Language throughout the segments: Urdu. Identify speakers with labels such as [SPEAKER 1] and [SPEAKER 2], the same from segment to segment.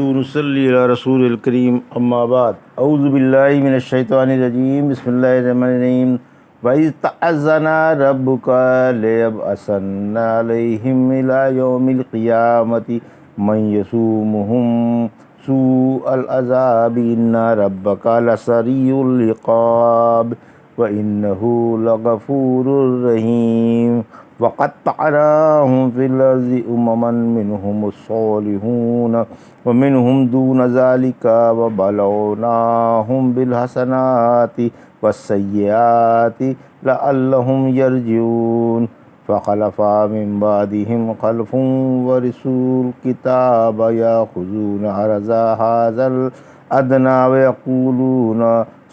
[SPEAKER 1] نحمد ونصلی علی رسول الکریم اما بعد اعوذ باللہ من الشیطان الرجیم بسم اللہ الرحمن الرحیم وَإِذْ تَأَذَّنَ رَبُّكَ لَيَبْعَثَنَّ عَلَيْهِمْ إِلَى يَوْمِ الْقِيَامَةِ مَنْ يَسُومُهُمْ سُوءَ الْعَذَابِ إِنَّ رَبَّكَ لَسَرِيعُ الْعِقَابِ وَإِنَّهُ لَغَفُورٌ رَحِيمٌ وَقَطَّعْنَاهُمْ فِي الْأَرْضِ أُمَمًا مِّنْهُمُ الصَّالِحُونَ وَمِنْهُمْ دُونَ ذَلِكَ وَبَلَوْنَاهُمْ بِالْحَسَنَاتِ وَالسَّيِّئَاتِ لَعَلَّهُمْ يَرْجِعُونَ فَخَلَفَ مِن بَعْدِهِمْ خَلْفٌ وَرِثُوا الْكِتَابَ يَأْخُذُونَ عَرَضَ هَٰذَا الْأَدْنَىٰ وَيَقُولُونَ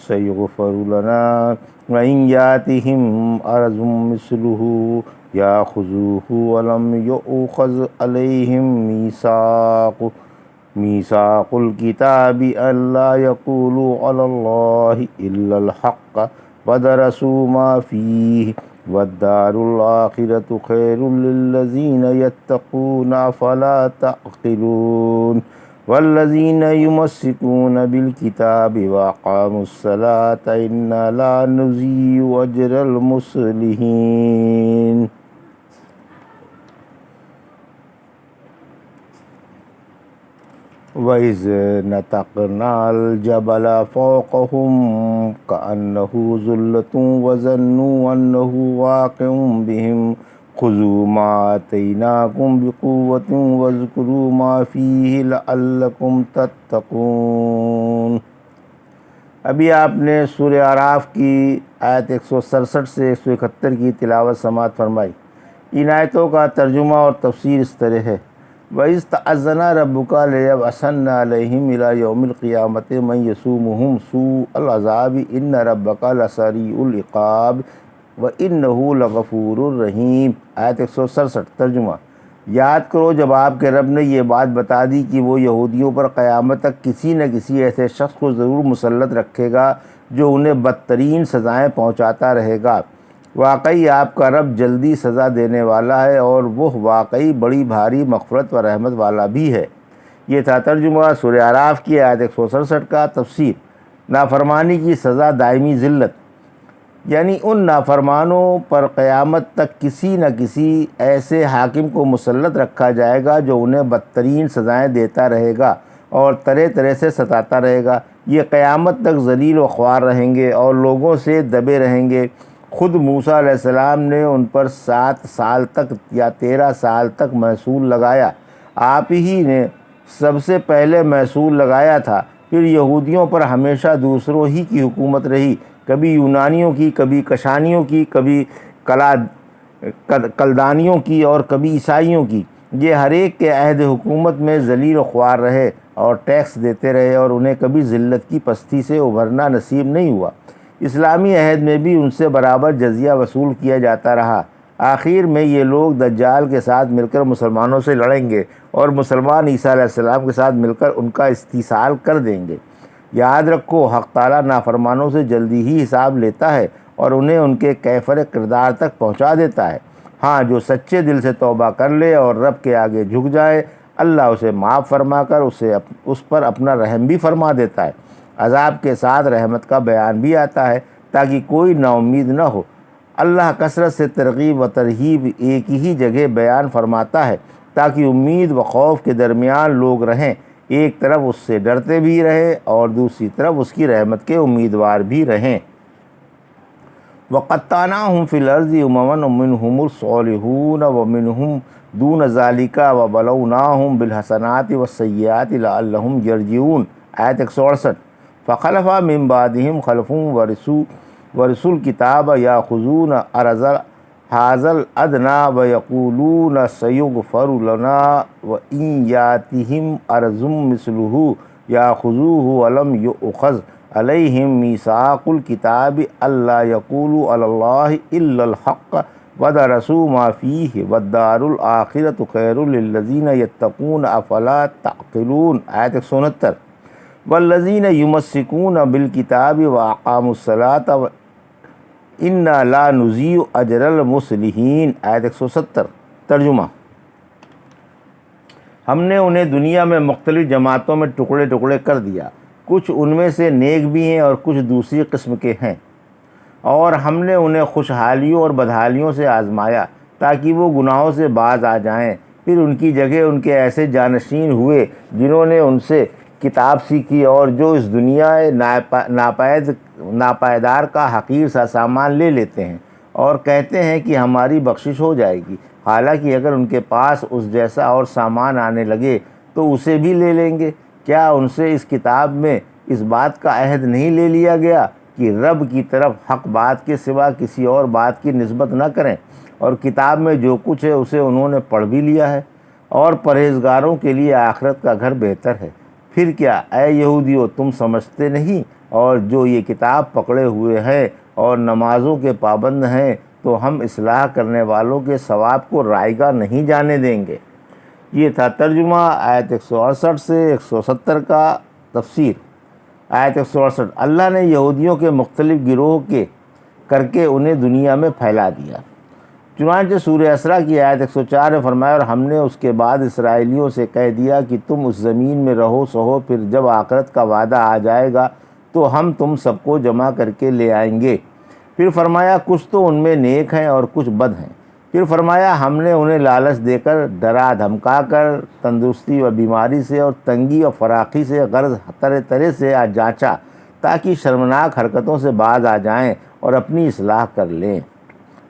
[SPEAKER 1] سَيُغْفَرُ لَنَا وَإِنْ يَأْتِهِمْ عَرْضٌ مِثْلُهُ يَأْخُذُوهُ وَلَمْ يُؤْخَذْ عَلَيْهِمْ مِيثَاقُ الْكِتَابِ أَلَّا يَقُولُوا عَلَى اللَّهِ إِلَّا الْحَقَّ وَدَرَسُوا مَا فِيهِ وَالدَّارُ الْآخِرَةُ خَيْرٌ لِّلَّذِينَ يَتَّقُونَ أَفَلَا تَعْقِلُونَ وَالَّذِينَ يُمَسِّكُونَ بِالْكِتَابِ وَأَقَامُوا الصَّلَاةَ إِنَّا لَا نُضِيعُ أَجْرَ الْمُصْلِحِينَ وَإِذْ نَتَقْنَا الْجَبَلَ فَوْقَهُمْ كَأَنَّهُ ظُلَّةٌ وَظَنُّوا أَنَّهُ وَاقِعٌ بِهِمْ خُذُوا مَا آتَيْنَاكُمْ بِقُوَّةٍ وَاذْكُرُوا مَا فِيهِ لَعَلَّكُمْ تَتَّقُونَ۔ ابھی آپ نے سورہ اعراف کی آیت 167 سے 171 کی تلاوت سماعت فرمائی۔ ان آیتوں کا ترجمہ اور تفسیر اس طرح ہے: وَإِذْ تَأَذَّنَ رَبُّكَ لَيَبْعَثَنَّ عَلَيْهِمْ إِلَى يَوْمِ الْقِيَامَةِ مَنْ يَسُومُهُمْ سُوءَ الْعَذَابِ إِنَّ رَبَّكَ لَسَرِيعُ الْعِقَابِ وَإِنَّهُ لَغَفُورٌ رَحِيمٌ۔ آیت 167 ترجمہ: یاد کرو جب آپ کے رب نے یہ بات بتا دی کہ وہ یہودیوں پر قیامت تک کسی نہ کسی ایسے شخص کو ضرور مسلط رکھے گا جو انہیں بدترین سزائیں پہنچاتا رہے گا۔ واقعی آپ کا رب جلدی سزا دینے والا ہے اور وہ واقعی بڑی بھاری مغفرت و رحمت والا بھی ہے۔ یہ تھا ترجمہ سورہ اعراف کی آیت 167 کا۔ تفسیر: نافرمانی کی سزا دائمی ذلت، یعنی ان نافرمانوں پر قیامت تک کسی نہ کسی ایسے حاکم کو مسلط رکھا جائے گا جو انہیں بدترین سزائیں دیتا رہے گا اور طرح طرح سے ستاتا رہے گا۔ یہ قیامت تک ذلیل و خوار رہیں گے اور لوگوں سے دبے رہیں گے۔ خود موسیٰ علیہ السلام نے ان پر 7 سال تک یا 13 سال تک محصول لگایا۔ آپ ہی نے سب سے پہلے محصول لگایا تھا۔ پھر یہودیوں پر ہمیشہ دوسروں ہی کی حکومت رہی، کبھی یونانیوں کی، کبھی کشانیوں کی، کبھی کلدانیوں کی اور کبھی عیسائیوں کی۔ یہ ہر ایک کے عہد حکومت میں ذلیل و خوار رہے اور ٹیکس دیتے رہے اور انہیں کبھی ذلت کی پستی سے ابھرنا نصیب نہیں ہوا۔ اسلامی عہد میں بھی ان سے برابر جزیہ وصول کیا جاتا رہا۔ آخر میں یہ لوگ دجال کے ساتھ مل کر مسلمانوں سے لڑیں گے اور مسلمان عیسیٰ علیہ السلام کے ساتھ مل کر ان کا استحصال کر دیں گے۔ یاد رکھو، حق تعالیٰ نافرمانوں سے جلدی ہی حساب لیتا ہے اور انہیں ان کے کیفر کردار تک پہنچا دیتا ہے۔ ہاں، جو سچے دل سے توبہ کر لے اور رب کے آگے جھک جائے، اللہ اسے معاف فرما کر اس پر اپنا رحم بھی فرما دیتا ہے۔ عذاب کے ساتھ رحمت کا بیان بھی آتا ہے تاکہ کوئی نا امید نہ ہو۔ اللہ کثرت سے ترغیب و ترہیب ایک ہی جگہ بیان فرماتا ہے تاکہ امید و خوف کے درمیان لوگ رہیں، ایک طرف اس سے ڈرتے بھی رہیں اور دوسری طرف اس کی رحمت کے امیدوار بھی رہیں۔ وَقَطَّعْنَاهُمْ فِي الْأَرْضِ أُمَمًا مِّنْهُمُ الصَّالِحُونَ وَمِنْهُمْ دُونَ ذَلِكَ وَبَلَوْنَاهُمْ بِالْحَسَنَاتِ وَالسَّيِّئَاتِ لَعَلَّهُمْ يَرْجِعُونَ۔ آیت 168 فَخَلَفَ مِن بَعْدِهِمْ خَلْفٌ وَرِثُوا الْكِتَابَ يَأْخُذُونَ عَرَضَ هَٰذَا الْأَدْنَىٰ وَيَقُولُونَ سَيُغْفَرُ لَنَا وَإِنْ يَأْتِهِمْ عَرْضٌ مِثْلُهُ يَأْخُذُوهُ وَلَمْ يُؤْخَذْ عَلَيْهِمْ مِيثَاقُ الْكِتَابِ أَلَّا يَقُولُوا عَلَى اللَّهِ إِلَّا الْحَقَّ وَدَرَسُوا مَا فِيهِ وَالدَّارُ الْآخِرَةُ خَيْرٌ لِّلَّذِينَ يَتَّقُونَ أَفَلَا تَعْقِلُونَ۔ آیت 169 وَالَّذِينَ يُمَسِّكُونَ بِالْكِتَابِ وَأَقَامُوا الصَّلَاةَ إِنَّا لَا نُضِيعُ أَجْرَ الْمُصْلِحِينَ۔ آیت 170 ترجمہ: ہم نے انہیں دنیا میں مختلف جماعتوں میں ٹکڑے ٹکڑے کر دیا، کچھ ان میں سے نیک بھی ہیں اور کچھ دوسری قسم کے ہیں، اور ہم نے انہیں خوشحالیوں اور بدحالیوں سے آزمایا تاکہ وہ گناہوں سے باز آ جائیں۔ پھر ان کی جگہ ان کے ایسے جانشین ہوئے جنہوں نے ان سے کتاب سیکھی اور جو اس دنیا ناپائیدار کا حقیر سا سامان لے لیتے ہیں اور کہتے ہیں کہ ہماری بخشش ہو جائے گی، حالانکہ اگر ان کے پاس اس جیسا اور سامان آنے لگے تو اسے بھی لے لیں گے۔ کیا ان سے اس کتاب میں اس بات کا عہد نہیں لے لیا گیا کہ رب کی طرف حق بات کے سوا کسی اور بات کی نسبت نہ کریں، اور کتاب میں جو کچھ ہے اسے انہوں نے پڑھ بھی لیا ہے، اور پرہیزگاروں کے لیے آخرت کا گھر بہتر ہے۔ پھر کیا اے یہودیو تم سمجھتے نہیں؟ اور جو یہ کتاب پکڑے ہوئے ہیں اور نمازوں کے پابند ہیں تو ہم اصلاح کرنے والوں کے ثواب کو رائگاں نہیں جانے دیں گے۔ یہ تھا ترجمہ آیت 168 سے 170 کا تفسیر۔ آیت 168، اللہ نے یہودیوں کے مختلف گروہ کر کے انہیں دنیا میں پھیلا دیا۔ چنانچہ سورہ اسراء کی آیت 104 میں فرمایا، اور ہم نے اس کے بعد اسرائیلیوں سے کہہ دیا کہ تم اس زمین میں رہو سہو، پھر جب آخرت کا وعدہ آ جائے گا تو ہم تم سب کو جمع کر کے لے آئیں گے۔ پھر فرمایا کچھ تو ان میں نیک ہیں اور کچھ بد ہیں۔ پھر فرمایا ہم نے انہیں لالچ دے کر، ڈرا دھمکا کر، تندرستی و بیماری سے اور تنگی و فراخی سے، غرض طرح طرح سے جانچا تاکہ شرمناک حرکتوں سے باز آ جائیں اور اپنی اصلاح کر لیں۔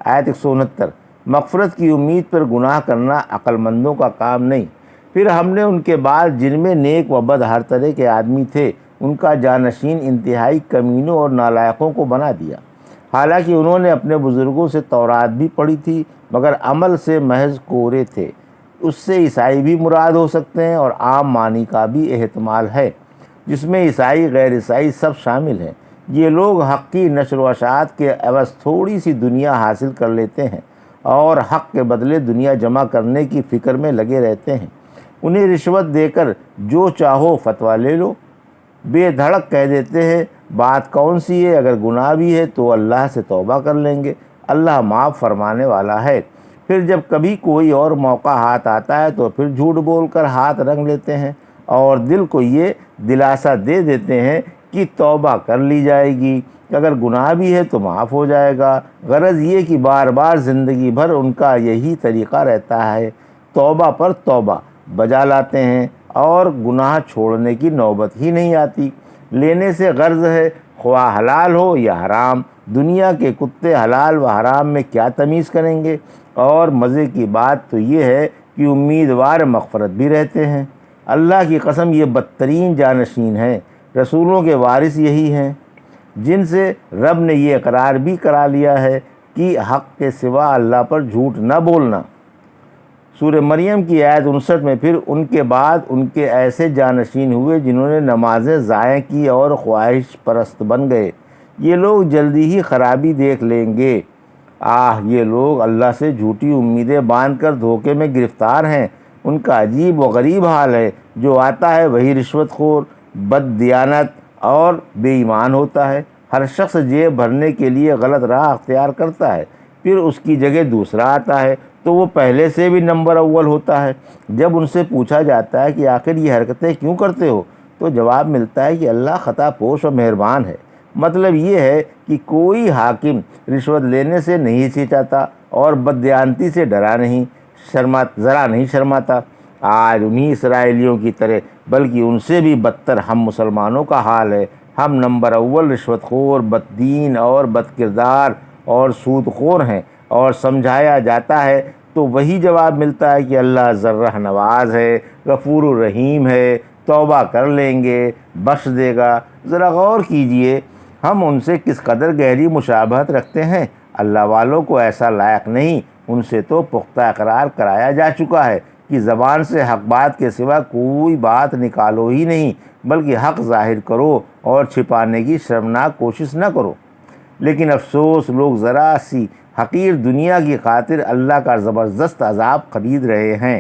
[SPEAKER 1] آیت 169، مغفرت کی امید پر گناہ کرنا عقل مندوں کا کام نہیں۔ پھر ہم نے ان کے بعد جن میں نیک و بد ہر طرح کے آدمی تھے ان کا جانشین انتہائی کمینوں اور نالائقوں کو بنا دیا، حالانکہ انہوں نے اپنے بزرگوں سے تورات بھی پڑھی تھی مگر عمل سے محض کورے تھے۔ اس سے عیسائی بھی مراد ہو سکتے ہیں اور عام معنی کا بھی احتمال ہے، جس میں عیسائی غیر عیسائی سب شامل ہیں۔ یہ لوگ حق کی نشر و اشاعت کے عوض تھوڑی سی دنیا حاصل کر لیتے ہیں اور حق کے بدلے دنیا جمع کرنے کی فکر میں لگے رہتے ہیں۔ انہیں رشوت دے کر جو چاہو فتویٰ لے لو، بے دھڑک کہہ دیتے ہیں بات کون سی ہے، اگر گناہ بھی ہے تو اللہ سے توبہ کر لیں گے، اللہ معاف فرمانے والا ہے۔ پھر جب کبھی کوئی اور موقع ہاتھ آتا ہے تو پھر جھوٹ بول کر ہاتھ رنگ لیتے ہیں اور دل کو یہ دلاسا دے دیتے ہیں کہ توبہ کر لی جائے گی، اگر گناہ بھی ہے تو معاف ہو جائے گا۔ غرض یہ کہ بار بار زندگی بھر ان کا یہی طریقہ رہتا ہے، توبہ پر توبہ بجا لاتے ہیں اور گناہ چھوڑنے کی نوبت ہی نہیں آتی۔ لینے سے غرض ہے خواہ حلال ہو یا حرام، دنیا کے کتے حلال و حرام میں کیا تمیز کریں گے؟ اور مزے کی بات تو یہ ہے کہ امیدوار مغفرت بھی رہتے ہیں۔ اللہ کی قسم یہ بدترین جانشین ہیں، رسولوں کے وارث یہی ہیں جن سے رب نے یہ اقرار بھی کرا لیا ہے کہ حق کے سوا اللہ پر جھوٹ نہ بولنا۔ سورہ مریم کی آیت 59 میں پھر ان کے بعد ان کے ایسے جانشین ہوئے جنہوں نے نمازیں ضائع کی اور خواہش پرست بن گئے، یہ لوگ جلدی ہی خرابی دیکھ لیں گے۔ یہ لوگ اللہ سے جھوٹی امیدیں باندھ کر دھوکے میں گرفتار ہیں، ان کا عجیب و غریب حال ہے، جو آتا ہے وہی رشوت خور، بد دیانت اور بے ایمان ہوتا ہے۔ ہر شخص جیب بھرنے کے لیے غلط راہ اختیار کرتا ہے، پھر اس کی جگہ دوسرا آتا ہے تو وہ پہلے سے بھی نمبر اول ہوتا ہے۔ جب ان سے پوچھا جاتا ہے کہ آخر یہ حرکتیں کیوں کرتے ہو تو جواب ملتا ہے کہ اللہ خطا پوش و مہربان ہے۔ مطلب یہ ہے کہ کوئی حاکم رشوت لینے سے نہیں ہچکچاتا اور بددیانتی سے ذرا نہیں شرماتا۔ آج انہی اسرائیلیوں کی طرح بلکہ ان سے بھی بدتر ہم مسلمانوں کا حال ہے۔ ہم نمبر اول رشوت خور، بد دین اور بد کردار اور سود خور ہیں، اور سمجھایا جاتا ہے تو وہی جواب ملتا ہے کہ اللہ ذرہ نواز ہے، غفور الرحیم ہے، توبہ کر لیں گے، بخش دے گا۔ ذرا غور کیجئے ہم ان سے کس قدر گہری مشابہت رکھتے ہیں۔ اللہ والوں کو ایسا لائق نہیں، ان سے تو پختہ اقرار کرایا جا چکا ہے کہ زبان سے حق بات کے سوا کوئی بات نکالو ہی نہیں، بلکہ حق ظاہر کرو اور چھپانے کی شرمناک کوشش نہ کرو۔ لیکن افسوس، لوگ ذرا سی حقیر دنیا کی خاطر اللہ کا زبردست عذاب خرید رہے ہیں۔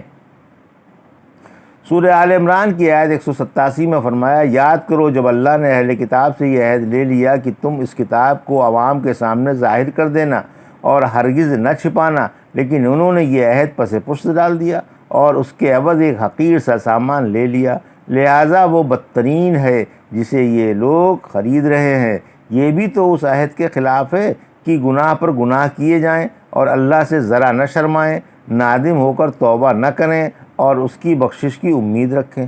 [SPEAKER 1] سورہ آل عمران کی آیت 187 میں فرمایا، یاد کرو جب اللہ نے اہل کتاب سے یہ عہد لے لیا کہ تم اس کتاب کو عوام کے سامنے ظاہر کر دینا اور ہرگز نہ چھپانا، لیکن انہوں نے یہ عہد پس پشت ڈال دیا اور اس کے عوض ایک حقیر سا سامان لے لیا، لہٰذا وہ بدترین ہے جسے یہ لوگ خرید رہے ہیں۔ یہ بھی تو اس عہد کے خلاف ہے کہ گناہ پر گناہ کیے جائیں اور اللہ سے ذرا نہ شرمائیں، نادم ہو کر توبہ نہ کریں اور اس کی بخشش کی امید رکھیں۔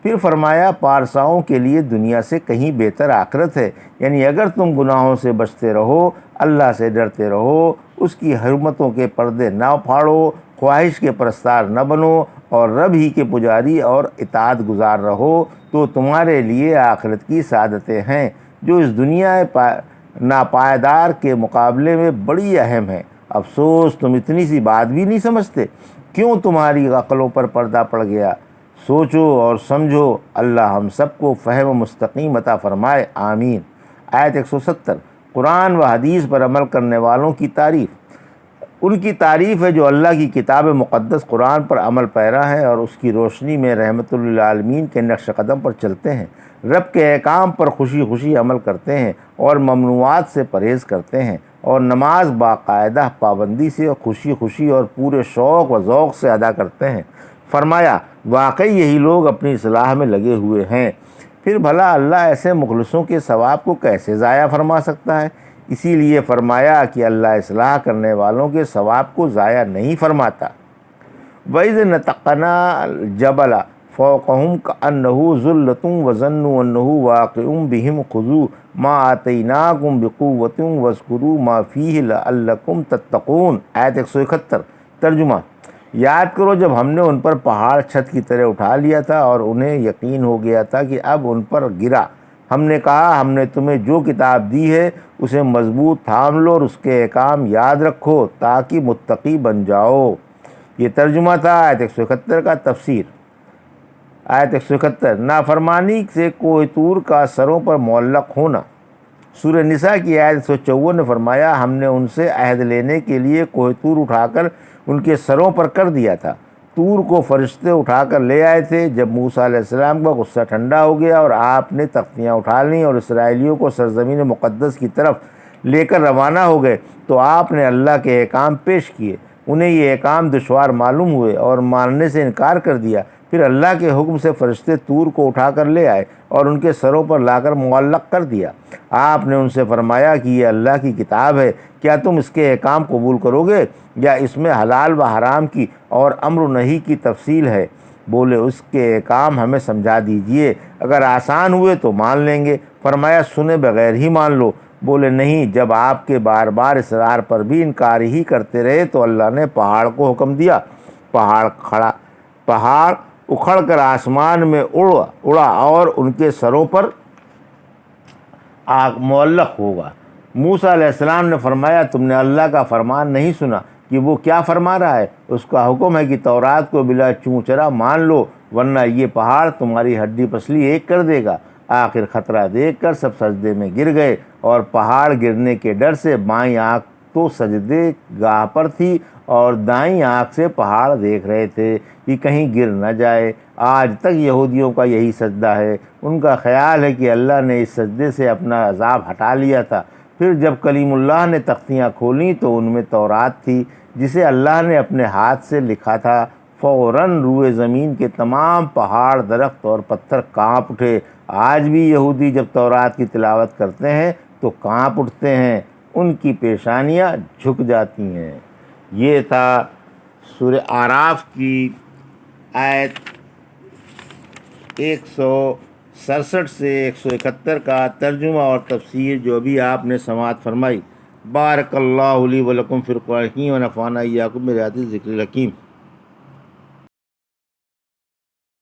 [SPEAKER 1] پھر فرمایا پارساؤں کے لیے دنیا سے کہیں بہتر آخرت ہے، یعنی اگر تم گناہوں سے بچتے رہو، اللہ سے ڈرتے رہو، اس کی حرمتوں کے پردے نہ پھاڑو، خواہش کے پرستار نہ بنو اور رب ہی کے پجاری اور اطاعت گزار رہو، تو تمہارے لیے آخرت کی سعادتیں ہیں جو اس دنیا ناپائیدار کے مقابلے میں بڑی اہم ہیں۔ افسوس تم اتنی سی بات بھی نہیں سمجھتے، کیوں تمہاری عقلوں پر پردہ پڑ گیا؟ سوچو اور سمجھو، اللہ ہم سب کو فہم مستقیم عطا فرمائے، آمین۔ آیت 170 قرآن و حدیث پر عمل کرنے والوں کی تعریف۔ ان کی تعریف ہے جو اللہ کی کتاب مقدس قرآن پر عمل پیرا ہیں اور اس کی روشنی میں رحمت للعالمین کے نقش قدم پر چلتے ہیں، رب کے احکام پر خوشی خوشی عمل کرتے ہیں اور ممنوعات سے پرہیز کرتے ہیں اور نماز باقاعدہ پابندی سے خوشی خوشی اور پورے شوق و ذوق سے ادا کرتے ہیں۔ فرمایا واقعی یہی لوگ اپنی اصلاح میں لگے ہوئے ہیں۔ پھر بھلا اللہ ایسے مخلصوں کے ثواب کو کیسے ضائع فرما سکتا ہے؟ اسی لیے فرمایا کہ اللہ اصلاح کرنے والوں کے ثواب کو ضائع نہیں فرماتا۔ وَإِذْ نَتَقْنَا الْجَبَلَ فَوْقَهُمْ كَأَنَّهُ ظُلَّةٌ وَظَنُّوا أَنَّهُ واقع بِهِمْ خُذُوا مَا آتَيْنَاكُمْ بِقُوَّةٍ وَاذْكُرُوا مَا فِيهِ لَعَلَّكُمْ تَتَّقُونَ۔ آیت 171 ترجمہ۔ یاد کرو جب ہم نے ان پر پہاڑ چھت کی طرح اٹھا لیا تھا اور انہیں یقین ہو گیا تھا کہ اب ان پر گرا، ہم نے کہا ہم نے تمہیں جو کتاب دی ہے اسے مضبوط تھام لو اور اس کے احکام یاد رکھو تاکہ متقی بن جاؤ۔ یہ ترجمہ تھا آیت 171 کا تفسیر۔ آیت 171 نافرمانی سے کوہ طور کا سروں پر معلق ہونا۔ سورہ نساء کی آیت 154 نے فرمایا ہم نے ان سے عہد لینے کے لیے کوہ طور اٹھا کر ان کے سروں پر کر دیا تھا۔ طور کو فرشتے اٹھا کر لے آئے تھے۔ جب موسیٰ علیہ السلام کا غصہ ٹھنڈا ہو گیا اور آپ نے تختیاں اٹھا لیں اور اسرائیلیوں کو سرزمین مقدس کی طرف لے کر روانہ ہو گئے تو آپ نے اللہ کے احکام پیش کیے۔ انہیں یہ احکام دشوار معلوم ہوئے اور ماننے سے انکار کر دیا۔ پھر اللہ کے حکم سے فرشتے طور کو اٹھا کر لے آئے اور ان کے سروں پر لا کر معلق کر دیا۔ آپ نے ان سے فرمایا کہ یہ اللہ کی کتاب ہے، کیا تم اس کے احکام قبول کرو گے یا اس میں حلال و حرام کی اور امر و نہی کی تفصیل ہے؟ بولے اس کے احکام ہمیں سمجھا دیجئے، اگر آسان ہوئے تو مان لیں گے۔ فرمایا سنے بغیر ہی مان لو۔ بولے نہیں، جب آپ کے بار بار اصرار پر بھی انکار ہی کرتے رہے تو اللہ نے پہاڑ کو حکم دیا، پہاڑ اکھڑ کر آسمان میں اڑا اور ان کے سروں پر معلق ہوگا۔ موسیٰ علیہ السلام نے فرمایا تم نے اللہ کا فرمان نہیں سنا کہ وہ کیا فرما رہا ہے؟ اس کا حکم ہے کہ تورات کو بلا چوں چرا مان لو ورنہ یہ پہاڑ تمہاری ہڈی پسلی ایک کر دے گا۔ آخر خطرہ دیکھ کر سب سجدے میں گر گئے اور پہاڑ گرنے کے ڈر سے بائیں آنکھ تو سجدے گاہ پر تھی اور دائیں آنکھ سے پہاڑ دیکھ رہے تھے کہ کہیں گر نہ جائے۔ آج تک یہودیوں کا یہی سجدہ ہے۔ ان کا خیال ہے کہ اللہ نے اس سجدے سے اپنا عذاب ہٹا لیا تھا۔ پھر جب کلیم اللہ نے تختیاں کھولیں تو ان میں تورات تھی جسے اللہ نے اپنے ہاتھ سے لکھا تھا۔ فوراً روئے زمین کے تمام پہاڑ، درخت اور پتھر کانپ اٹھے۔ آج بھی یہودی جب تورات کی تلاوت کرتے ہیں تو کانپ اٹھتے ہیں، ان کی پیشانیاں جھک جاتی ہیں۔ یہ تھا سورہ اعراف کی آیت 167 سے 171 کا ترجمہ اور تفسیر جو ابھی آپ نے سماعت فرمائی۔ بارک اللہ لی و لکم فی القرآن الحکیم و نفعنی وایاکم بآیات الذکر الحکیم۔